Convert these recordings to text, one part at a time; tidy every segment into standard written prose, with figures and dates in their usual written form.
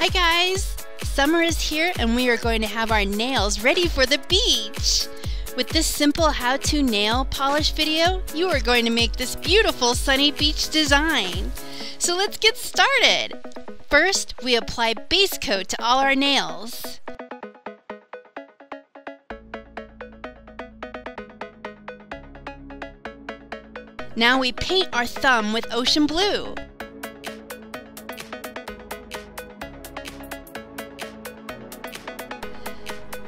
Hi guys! Summer is here and we are going to have our nails ready for the beach! With this simple how-to nail polish video, you are going to make this beautiful sunny beach design. So let's get started! First, we apply base coat to all our nails. Now we paint our thumb with ocean blue.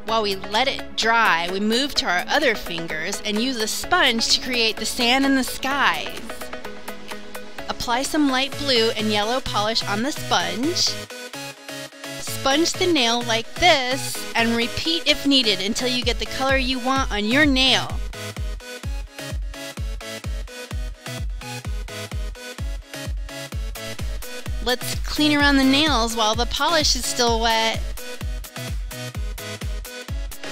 While we let it dry, we move to our other fingers and use a sponge to create the sand and the skies. Apply some light blue and yellow polish on the sponge. Sponge the nail like this and repeat if needed until you get the color you want on your nail. Let's clean around the nails while the polish is still wet.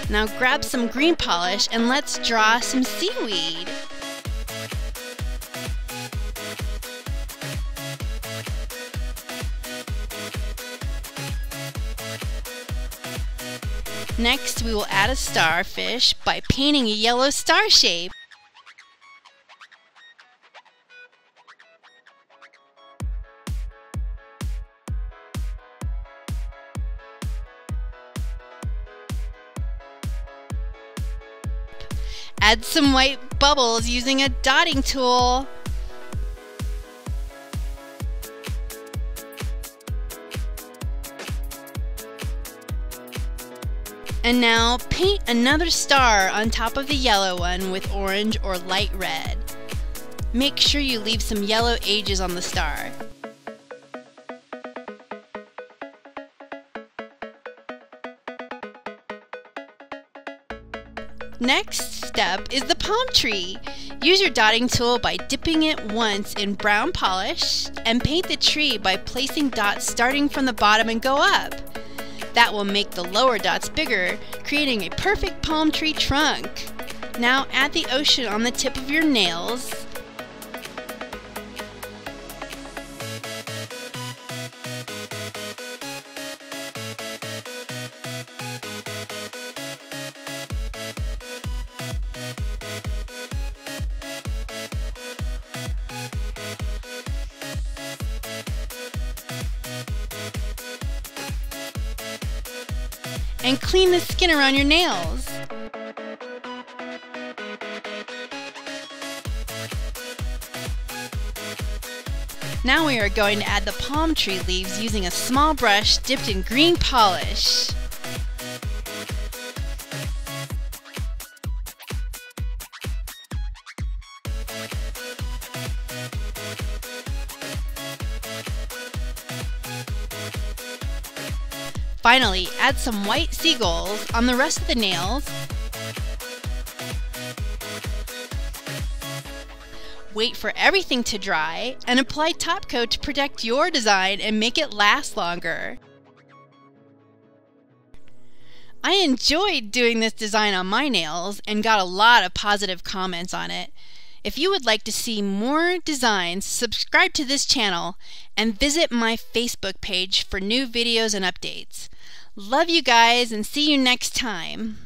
Now grab some green polish and let's draw some seaweed. Next, we will add a starfish by painting a yellow star shape. Add some white bubbles using a dotting tool. And now paint another star on top of the yellow one with orange or light red. Make sure you leave some yellow edges on the star. Next step is the palm tree. Use your dotting tool by dipping it once in brown polish and paint the tree by placing dots starting from the bottom and go up. That will make the lower dots bigger, creating a perfect palm tree trunk. Now add the ocean on the tip of your nails. And clean the skin around your nails. Now we are going to add the palm tree leaves using a small brush dipped in green polish. Finally, add some white seagulls on the rest of the nails. Wait for everything to dry and apply top coat to protect your design and make it last longer. I enjoyed doing this design on my nails and got a lot of positive comments on it. If you would like to see more designs, subscribe to this channel and visit my Facebook page for new videos and updates. Love you guys and see you next time.